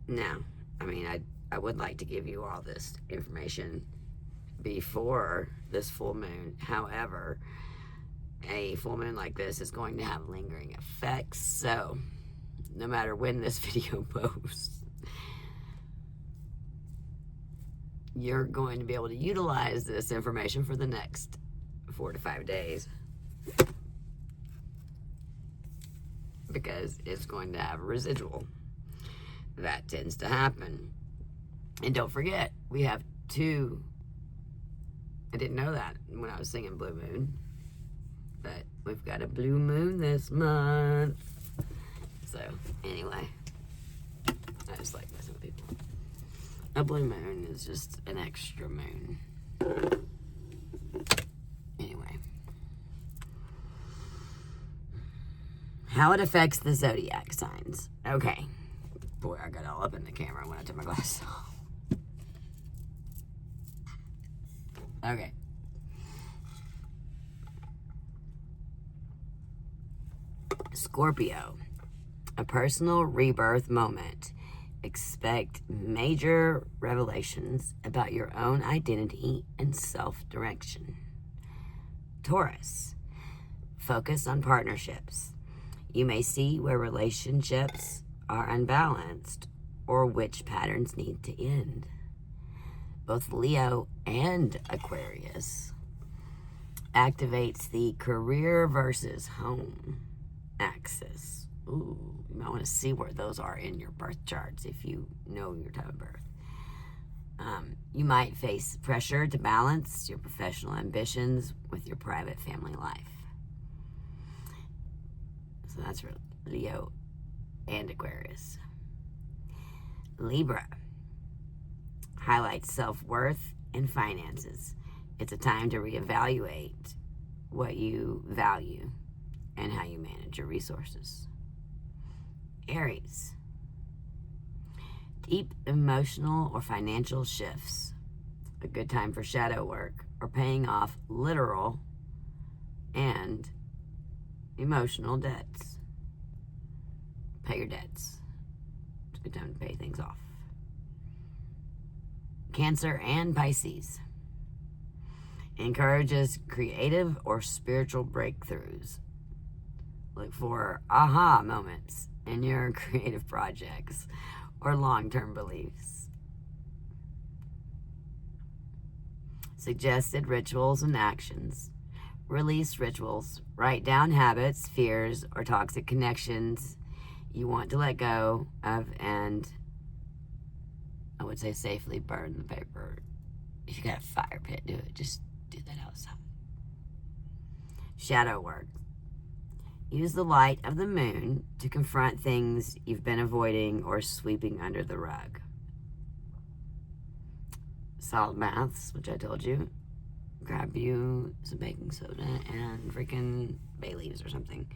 Now, I mean, I would like to give you all this information before this full moon. However, a full moon like this is going to have lingering effects. So, no matter when this video posts, you're going to be able to utilize this information for the next 4 to 5 days, because it's going to have a residual. That tends to happen. And don't forget, we have 2. I didn't know that when I was singing Blue Moon, but we've got a blue moon this month. So, anyway, I just like messing with people. A blue moon is just an extra moon. Anyway. How it affects the zodiac signs. Okay. Boy, I got all up in the camera when I took my glasses off. Okay. Scorpio. A personal rebirth moment. Expect major revelations about your own identity and self-direction. Taurus. Focus on partnerships. You may see where relationships are unbalanced or which patterns need to end. Both Leo and Aquarius activates the career versus home axis. Ooh, you might want to see where those are in your birth charts if you know your time of birth. You might face pressure to balance your professional ambitions with your private family life. So that's for Leo and Aquarius. Libra highlights self-worth and finances. It's a time to reevaluate what you value and how you manage your resources. Aries. Deep emotional or financial shifts. A good time for shadow work or paying off literal and emotional debts. Pay your debts. It's a good time to pay things off. Cancer and Pisces. Encourages creative or spiritual breakthroughs. Look for aha moments in your creative projects or long-term beliefs. Suggested rituals and actions. Release rituals. Write down habits, fears, or toxic connections you want to let go of, and I would say safely burn the paper. If you got a fire pit, do it. Just do that outside. Shadow work. Use the light of the moon to confront things you've been avoiding or sweeping under the rug. Salt baths, which I told you. Grab you some baking soda and freaking bay leaves or something.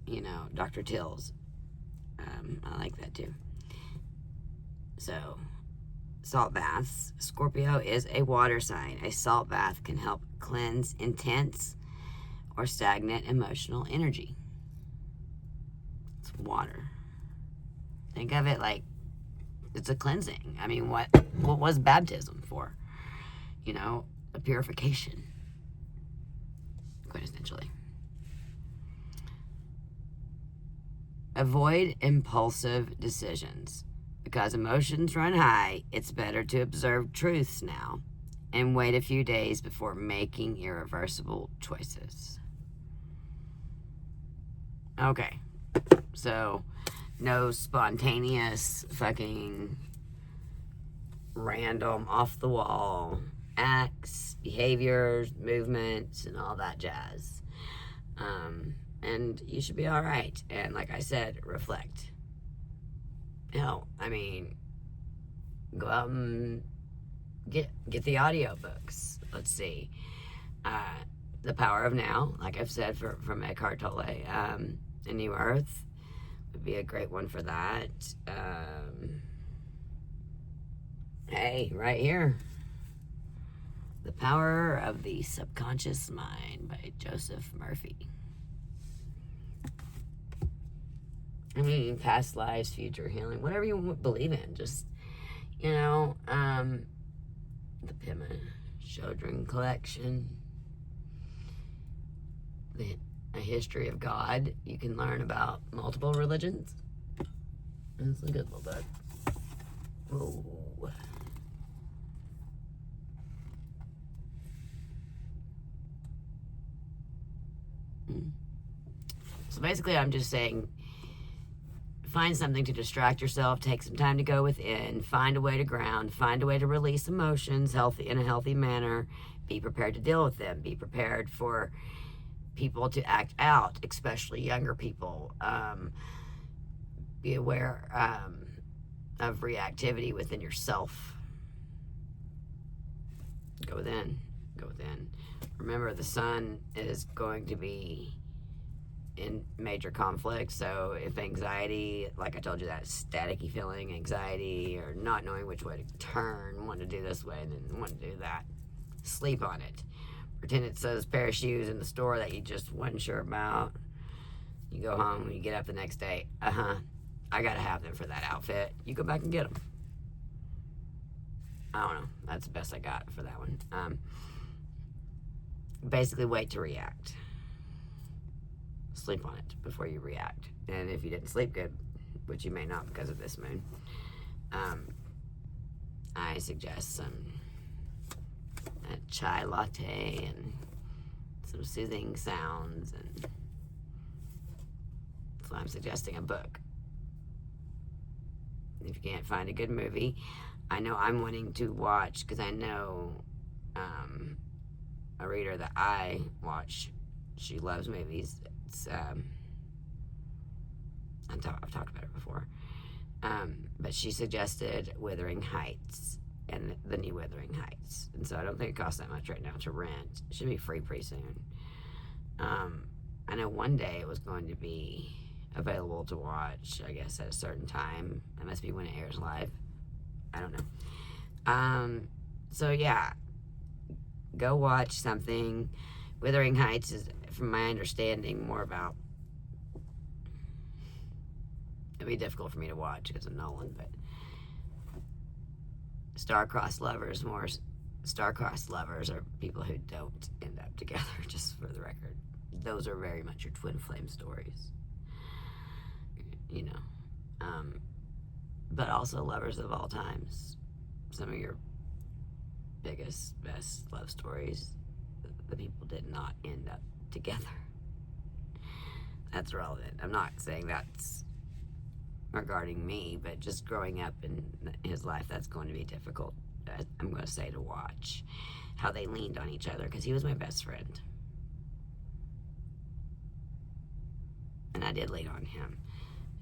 You know, Dr. Till's. I like that too. So, salt baths. Scorpio is a water sign. A salt bath can help cleanse intense or stagnant emotional energy. It's water. Think of it like it's a cleansing. I mean, what was baptism for? You know, a purification, quintessentially. Avoid impulsive decisions. Because emotions run high, it's better to observe truths now and wait a few days before making irreversible choices. Okay, so no spontaneous fucking random off the wall acts, behaviors, movements, and all that jazz. and you should be all right. And like I said, reflect. Hell, I mean, go out and get the audiobooks. Let's see. The Power of Now, like I've said, from Eckhart Tolle. A New Earth would be a great one for that. Hey, right here. The Power of the Subconscious Mind by Joseph Murphy. I mean, past lives, future healing, whatever you believe in. Just, you know, the Pima Chodron Collection, A History of God. You can learn about multiple religions. It's a good little book. Whoa. So basically, I'm just saying, find something to distract yourself, take some time to go within, find a way to ground, find a way to release emotions in a healthy manner, be prepared to deal with them, be prepared for people to act out, especially younger people. Be aware of reactivity within yourself. Go within. Remember, the sun is going to be in major conflict, so if anxiety, like I told you, that staticky feeling, anxiety, or not knowing which way to turn, want to do this way and then want to do that, sleep on it. Pretend it's those pair of shoes in the store that you just wasn't sure about. You go home, you get up the next day, I gotta have them for that outfit. You go back and get them. I don't know, that's the best I got for that one. Basically, wait to react. Sleep on it before you react. And if you didn't sleep good, which you may not because of this moon, I suggest some chai latte and some soothing sounds, and so I'm suggesting a book. If you can't find a good movie, I know I'm wanting to watch, because I know a reader that I watch, she loves movies. It's I've talked about it before, but she suggested Wuthering Heights, and the new Wuthering Heights, and so I don't think it costs that much right now to rent. It should be free pretty soon. I know one day it was going to be available to watch, I guess, at a certain time. That must be when it airs live. I don't know. So yeah, go watch something. Wuthering Heights is, from my understanding, more about, it'd be difficult for me to watch because of Nolan, but star-crossed lovers are people who don't end up together, just for the record. Those are very much your twin flame stories, you know. But also lovers of all times. Some of your biggest, best love stories, the people did not end up together. That's relevant. I'm not saying that's regarding me, but just growing up in his life, that's going to be difficult. I'm going to say, to watch how they leaned on each other, because he was my best friend. And I did lean on him,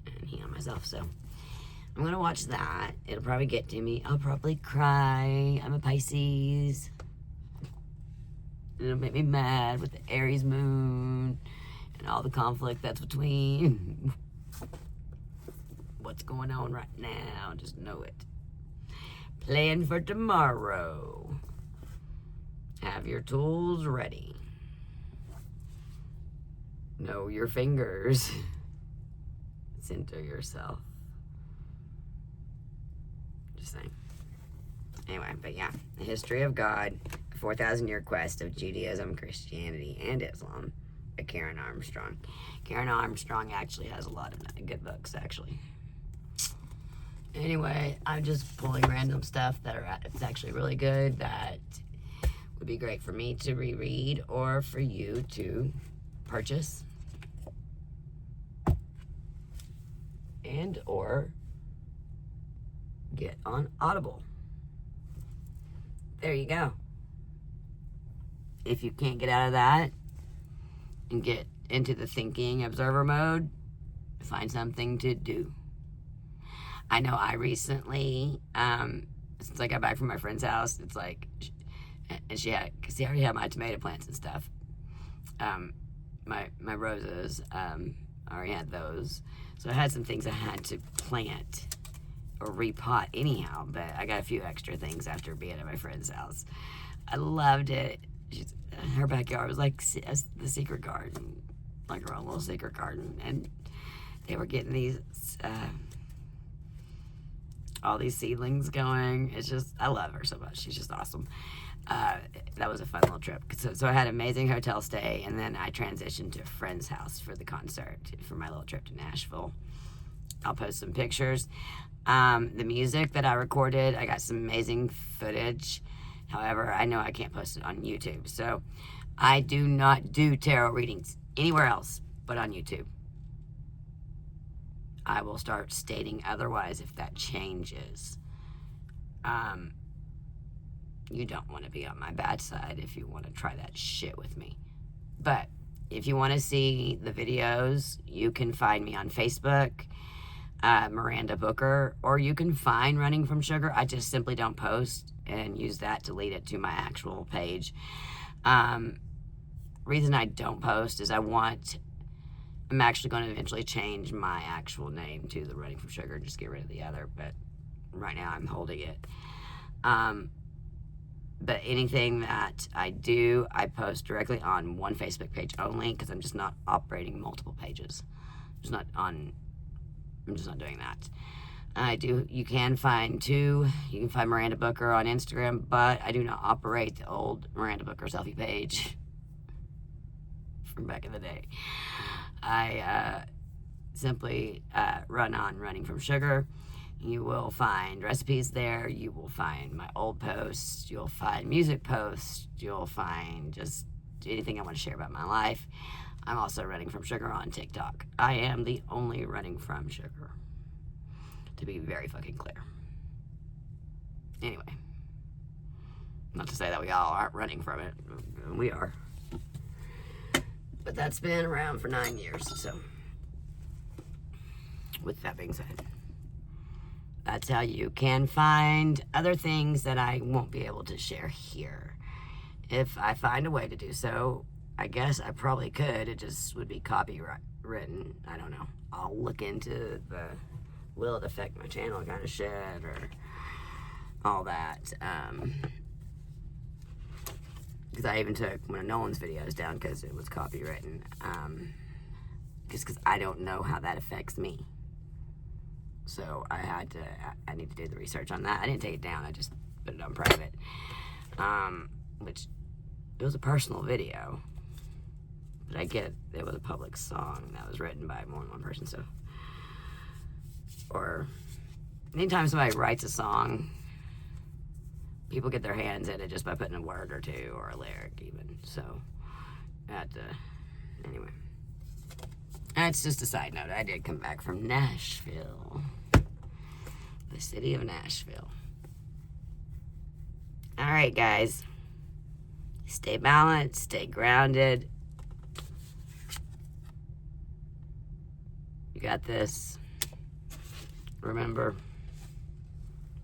and he on myself, so I'm going to watch that. It'll probably get to me. I'll probably cry. I'm a Pisces. It'll make me mad with the Aries moon and all the conflict that's between what's going on right now. Just know it. Plan for tomorrow. Have your tools ready. Know your fingers. Center yourself. Just saying. Anyway, but yeah, the history of God, a 4,000-year quest of Judaism, Christianity, and Islam by Karen Armstrong. Karen Armstrong actually has a lot of good books, actually. Anyway, I'm just pulling random stuff it's actually really good, that would be great for me to reread or for you to purchase and or get on Audible. There you go. If you can't get out of that and get into the thinking observer mode, find something to do. I know I recently, since I got back from my friend's house, it's like, and she already had my tomato plants and stuff. My roses, I already had those. So I had some things I had to plant or repot anyhow, but I got a few extra things after being at my friend's house. I loved it. Her backyard was like the secret garden, like her own little secret garden, and they were getting these all these seedlings going. It's just, I love her so much. She's just awesome. That was a fun little trip. So I had an amazing hotel stay, and then I transitioned to a friend's house for the concert for my little trip to Nashville. I'll post some pictures. The music that I recorded, I got some amazing footage. However, I know I can't post it on YouTube. So I do not do tarot readings anywhere else but on YouTube. I will start stating otherwise if that changes. You don't want to be on my bad side if you want to try that shit with me. But if you want to see the videos, you can find me on Facebook, Miranda Booker, or you can find Running from Sugar. I just simply don't post and use that to lead it to my actual page. Reason I don't post is I'm actually going to eventually change my actual name to the Running from Sugar, just get rid of the other, but right now I'm holding it. But anything that I do, I post directly on one Facebook page only, because I'm just not operating multiple pages. I'm just not doing that. You can find Miranda Booker on Instagram, but I do not operate the old Miranda Booker selfie page from back in the day. I simply run on Running from Sugar. You will find recipes there. You will find my old posts. You'll find music posts. You'll find just anything I want to share about my life. I'm also Running from Sugar on TikTok. I am the only Running from Sugar, to be very fucking clear. Anyway, not to say that we all aren't running from it. We are. But that's been around for 9 years, so with that being said, that's how you can find other things that I won't be able to share here. If I find a way to do so, I guess I probably could. It just would be copyright written. I don't know. I'll look into the will it affect my channel kind of shit or all that. Because I even took one of Nolan's videos down because it was copywritten. Just because I don't know how that affects me. So I need to do the research on that. I didn't take it down, I just put it on private. Which, it was a personal video. But I get it was a public song that was written by more than one person, so. Or, anytime somebody writes a song, people get their hands in it just by putting a word or two, or a lyric even, so. Anyway. That's just a side note. I did come back from Nashville. The city of Nashville. Alright, guys. Stay balanced. Stay grounded. You got this. Remember,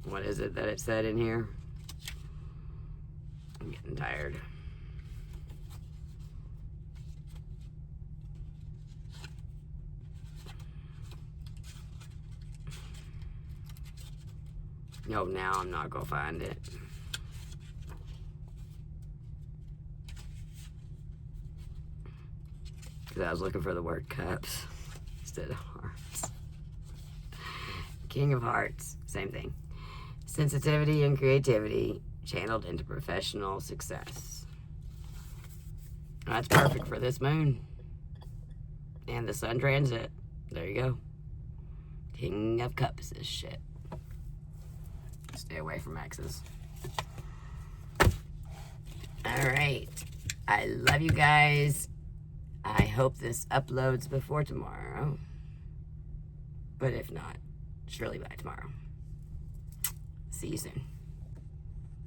what is it that it said in here? I'm getting tired. No, now I'm not gonna find it. Because I was looking for the word cups instead of hearts. King of Hearts, same thing. Sensitivity and creativity channeled into professional success. That's perfect for this moon. And the sun transit. There you go. King of Cups is shit. Stay away from exes. Alright. I love you guys. I hope this uploads before tomorrow. But if not, surely by tomorrow. See you soon.